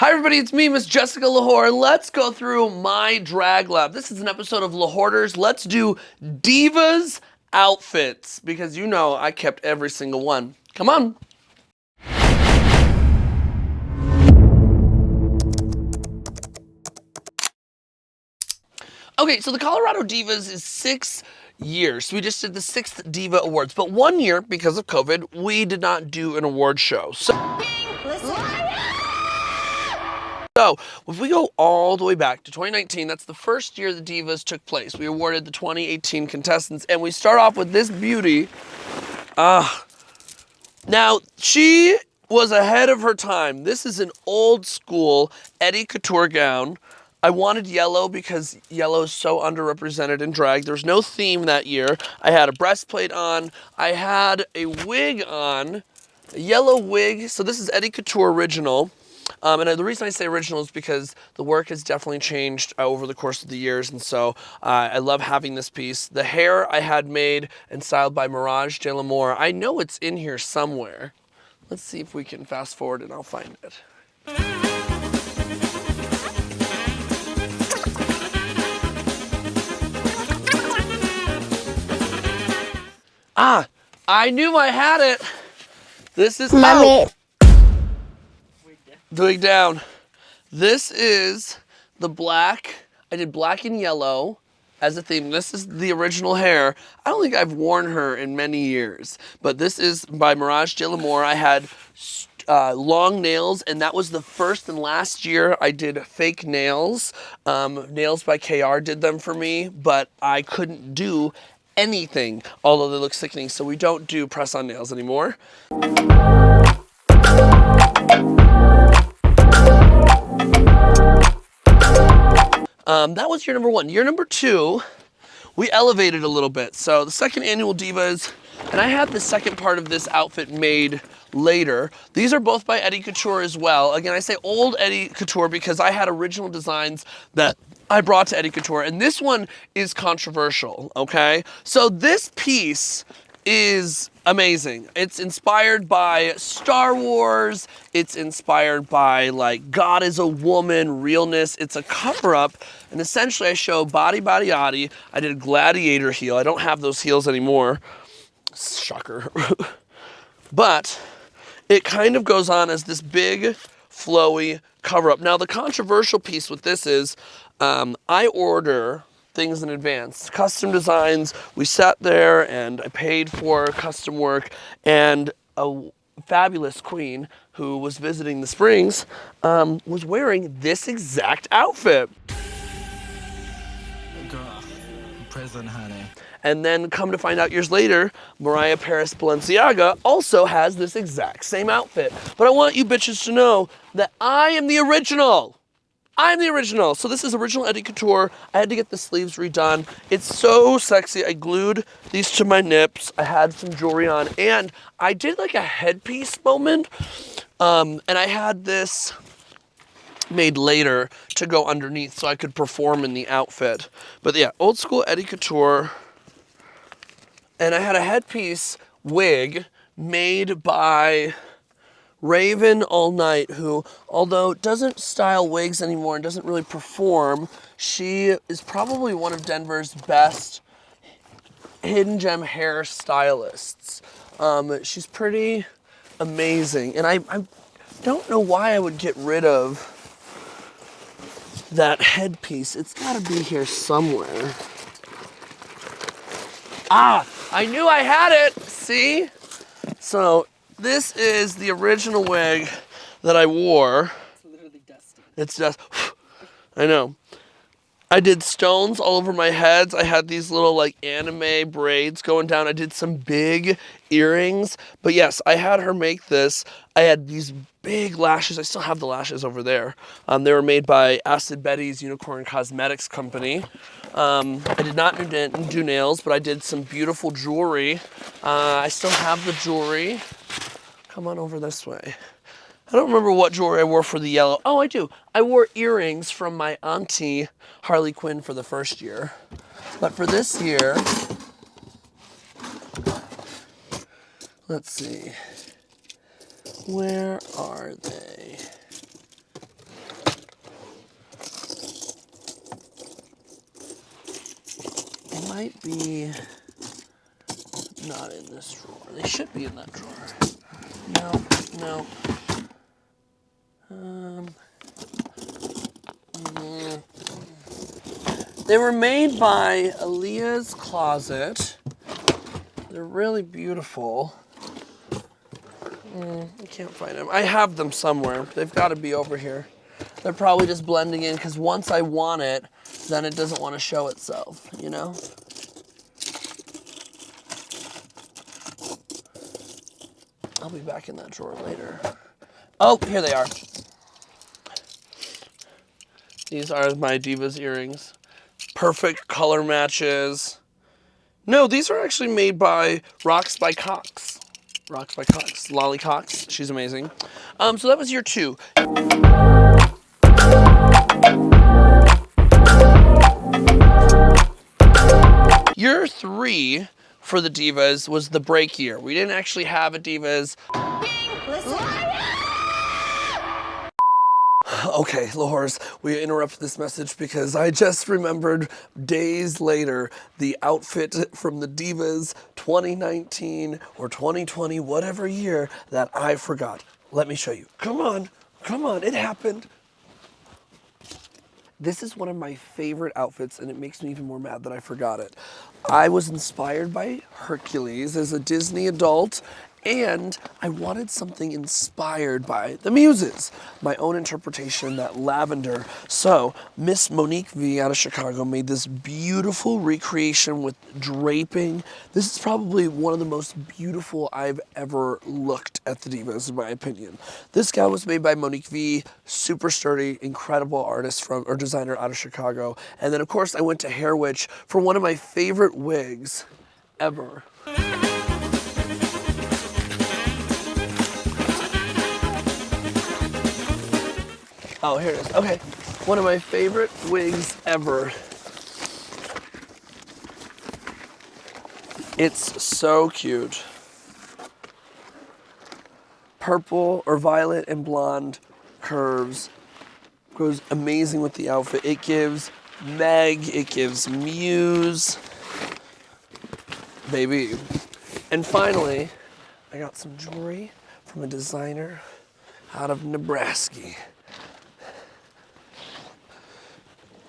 Hi everybody, it's me, Miss Jessica Lahore, and let's go through my drag lab. This is an episode of Lahorders. Let's do Divas outfits, because you know I kept every single one. Come on. Okay, so the Colorado Divas is 6 years. We just did the 6th Diva Awards, but 1 year, because of COVID, we did not do an award show. So, if we go all the way back to 2019, that's the first year the Divas took place. We awarded the 2018 contestants, and we start off with this beauty. Now, she was ahead of her time. This is an old school Eddie Couture gown. I wanted yellow because yellow is so underrepresented in drag. There was no theme that year. I had a breastplate on. I had a wig on, a yellow wig. So this is Eddie Couture original. And the reason I say original is because the work has definitely changed over the course of the years, and so I love having this piece. The hair I had made and styled by Mirage de l'Amour. I know it's in here somewhere. Let's see if we can fast forward and I'll find it. Ah, I knew I had it. This is Mommy. Wig down. This is the black. I did black and yellow as a theme. This is the original hair. I don't think I've worn her in many years, but this is by Mirage de l'Amour. I had long nails, and that was the first and last year I did fake nails. Nails by KR did them for me, but I couldn't do anything, although they look sickening, so we don't do press-on nails anymore. That was year number 1. Year number 2, we elevated a little bit. So the second annual Divas, and I had the second part of this outfit made later. These are both by Eddie Couture as well. Again, I say old Eddie Couture because I had original designs that I brought to Eddie Couture, and this one is controversial, okay? So this piece is amazing. It's inspired by Star Wars. It's inspired by like God is a woman, realness. It's a cover-up, and essentially I show body, body, body. I did a gladiator heel. I don't have those heels anymore. Shocker. But it kind of goes on as this big, flowy cover-up. Now the controversial piece with this is I order things in advance. Custom designs, we sat there and I paid for custom work, and a fabulous queen who was visiting the Springs was wearing this exact outfit. Girl, present, honey. And then come to find out years later, Mariah Paris Balenciaga also has this exact same outfit. But I want you bitches to know that I am the original. I'm the original. So this is original Eddie Couture. I had to get the sleeves redone. It's so sexy. I glued these to my nips. I had some jewelry on, and I did like a headpiece moment. And I had this made later to go underneath so I could perform in the outfit. But yeah, old school Eddie Couture. And I had a headpiece wig made by Raven All Night, who, although doesn't style wigs anymore and doesn't really perform, she is probably one of Denver's best hidden gem hair stylists. She's pretty amazing, and I don't know why I would get rid of that headpiece. It's gotta be here somewhere. Ah, I knew I had it, see? So this is the original wig that I wore. It's literally dusty. It's just, I know. I did stones all over my heads. I had these little like anime braids going down. I did some big earrings. But yes, I had her make this. I had these big lashes. I still have the lashes over there. They were made by Acid Betty's Unicorn Cosmetics Company. I did not do nails, but I did some beautiful jewelry. I still have the jewelry. Come on over this way. I don't remember what jewelry I wore for the yellow. Oh, I do. I wore earrings from my auntie, Harley Quinn, for the first year. But for this year, let's see. Where are they? might be not in this drawer. They should be in that drawer. No. They were made by Aaliyah's Closet. They're really beautiful. I can't find them. I have them somewhere. They've got to be over here. They're probably just blending in because once I want it, then it doesn't want to show itself, you know? I'll be back in that drawer later. Oh, here they are. These are my Divas earrings. Perfect color matches. No, these are actually made by Rocks by Cox. Rocks by Cox. Lolly Cox. She's amazing. So that was year 2. Year 3 for the Divas was the break year. We didn't actually have a Divas. Okay, Lahores, we interrupt this message because I just remembered days later the outfit from the Divas 2019 or 2020, whatever year, that I forgot. Let me show you. Come on, it happened. This is one of my favorite outfits, and it makes me even more mad that I forgot it. I was inspired by Hercules as a Disney adult, and I wanted something inspired by the Muses. My own interpretation, that lavender. So Miss Monique V out of Chicago made this beautiful recreation with draping. This is probably one of the most beautiful I've ever looked at the Divas, in my opinion. This gown was made by Monique V, super sturdy, incredible artist or designer out of Chicago. And then of course I went to Hair Witch for one of my favorite wigs ever. Oh, here it is. Okay. One of my favorite wigs ever. It's so cute. Purple or violet and blonde curves. Goes amazing with the outfit. It gives Meg, it gives Muse. Baby. And finally, I got some jewelry from a designer out of Nebraska.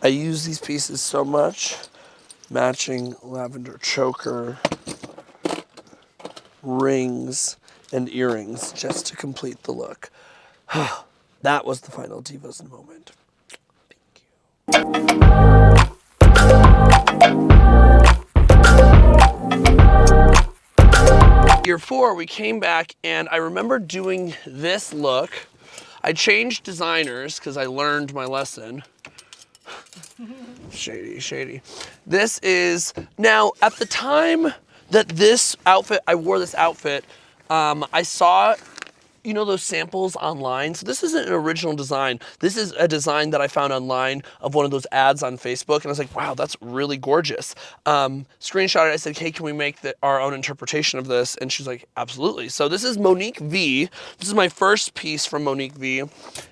I use these pieces so much. Matching lavender choker, rings, and earrings just to complete the look. That was the final Divas moment. Thank you. Year 4, we came back and I remember doing this look. I changed designers because I learned my lesson. Shady. This is, now at the time that I wore this outfit, I saw, you know, those samples online. So this isn't an original design. This is a design that I found online of one of those ads on Facebook. And I was like, wow, that's really gorgeous. Screenshot it. I said, hey, can we make our own interpretation of this? And she's like, absolutely. So this is Monique V. This is my first piece from Monique V.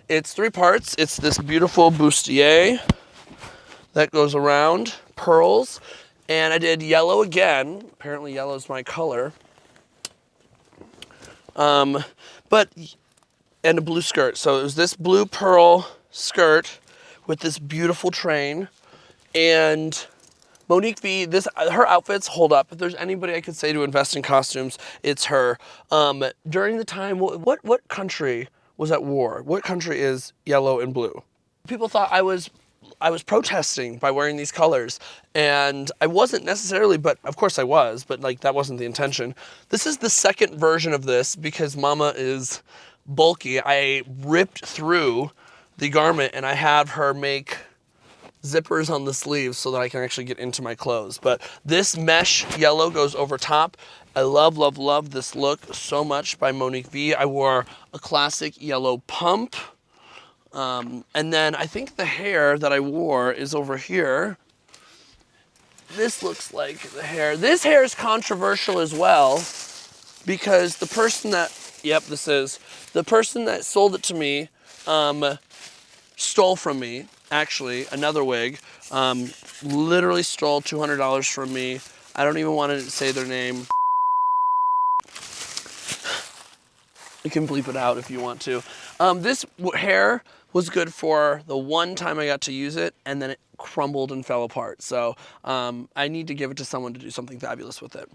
It's 3 parts. It's this beautiful bustier that goes around, pearls, and I did yellow again. Apparently yellow is my color. And a blue skirt. So it was this blue pearl skirt with this beautiful train. And Monique V, her outfits hold up. If there's anybody I could say to invest in costumes, it's her. During the time, what country was at war? What country is yellow and blue? People thought I was protesting by wearing these colors, and I wasn't necessarily, but of course I was, but like that wasn't the intention. This is the second version of this because Momma is bulky. I ripped through the garment and I have her make zippers on the sleeves so that I can actually get into my clothes. But this mesh yellow goes over top. I love this look so much by Monique V. I wore a classic yellow pump. And then I think the hair that I wore is over here. This looks like the hair. This hair is controversial as well because the person that, the person that sold it to me, stole from me. actually, another wig, literally stole $200 from me. I don't even want to say their name. You can bleep it out if you want to. This hair was good for the one time I got to use it, and then it crumbled and fell apart. So I need to give it to someone to do something fabulous with it.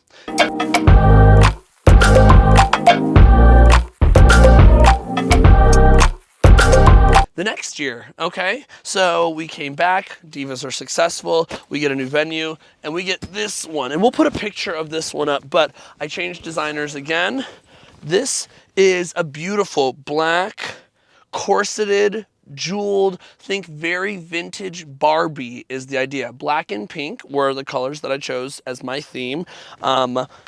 The next year, okay? So we came back, Divas are successful, we get a new venue, and we get this one. And we'll put a picture of this one up, but I changed designers again. This is a beautiful black, corseted, jeweled, think very vintage Barbie is the idea. Black and pink were the colors that I chose as my theme.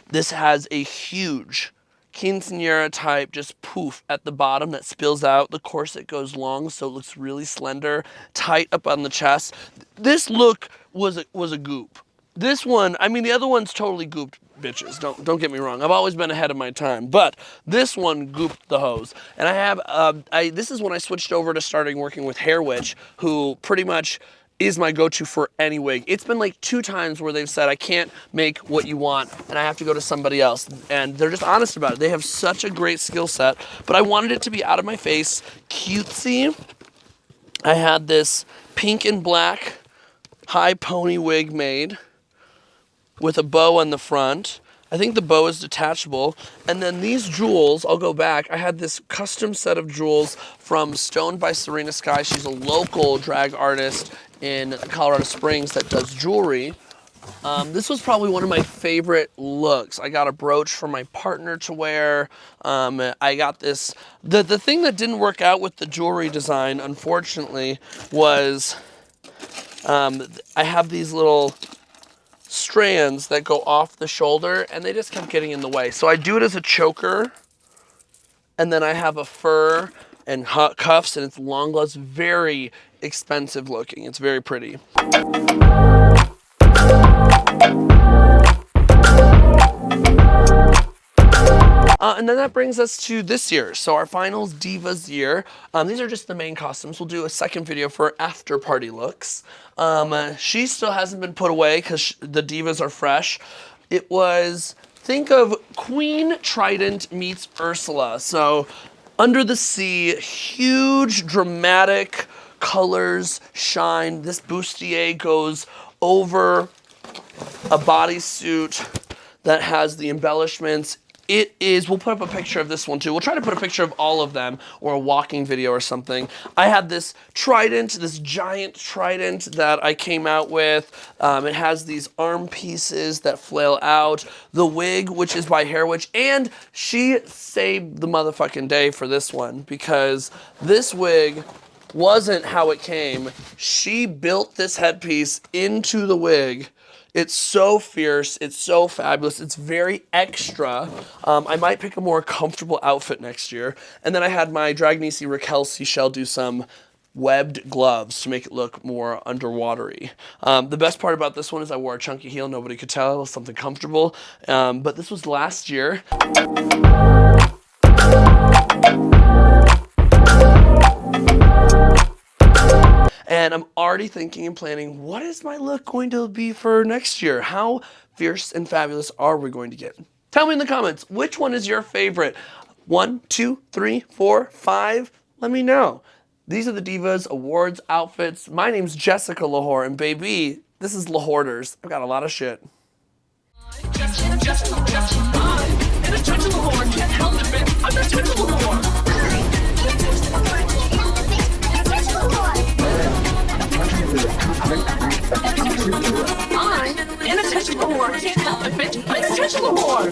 This has a huge quinceanera type just poof at the bottom that spills out. The corset goes long, so it looks really slender, tight up on the chest. This look was a goop. This one, I mean, the other one's totally gooped, bitches. Don't get me wrong. I've always been ahead of my time, but this one gooped the hose. And I have, this is when I switched over to starting working with Hair Witch, who pretty much is my go-to for any wig. It's been like 2 times where they've said, I can't make what you want and I have to go to somebody else. And they're just honest about it. They have such a great skill set, but I wanted it to be out of my face, cutesy. I had this pink and black high pony wig made with a bow on the front. I think the bow is detachable. And then these jewels, I'll go back. I had this custom set of jewels from Stoned by Serena Sky. She's a local drag artist in Colorado Springs that does jewelry. This was probably one of my favorite looks. I got a brooch for my partner to wear. I got this. The thing that didn't work out with the jewelry design, unfortunately, was I have these little strands that go off the shoulder and they just kept getting in the way. So I do it as a choker, and then I have a fur and cuffs, and it's long gloves. Very expensive looking. It's very pretty. And then that brings us to this year. So our finals Divas year. These are just the main costumes. We'll do a second video for after party looks. She still hasn't been put away because the Divas are fresh. It was, think of Queen Trident meets Ursula. So under the sea, huge dramatic colors shine. This bustier goes over a bodysuit that has the embellishments. It is, we'll put up a picture of this one too. We'll try to put a picture of all of them or a walking video or something. I had this trident, this giant trident that I came out with. It has these arm pieces that flail out. The wig, which is by Hair Witch, and she saved the motherfucking day for this one because this wig wasn't how it came. She built this headpiece into the wig. It's so fierce, it's so fabulous, it's very extra. I might pick a more comfortable outfit next year. And then I had my drag niece Raquel Seychelle do some webbed gloves to make it look more underwatery. The best part about this one is I wore a chunky heel, nobody could tell, it was something comfortable. But this was last year. And I'm already thinking and planning, what is my look going to be for next year? How fierce and fabulous are we going to get? Tell me in the comments, which one is your favorite? 1, 2, 3, 4, 5? Let me know. These are the Divas Awards outfits. My name's Jessica Lahore, and baby, this is Lahorders. I've got a lot of shit. I'm in a touch of a war. Can't help it, bitch. I'm in a touch of a war.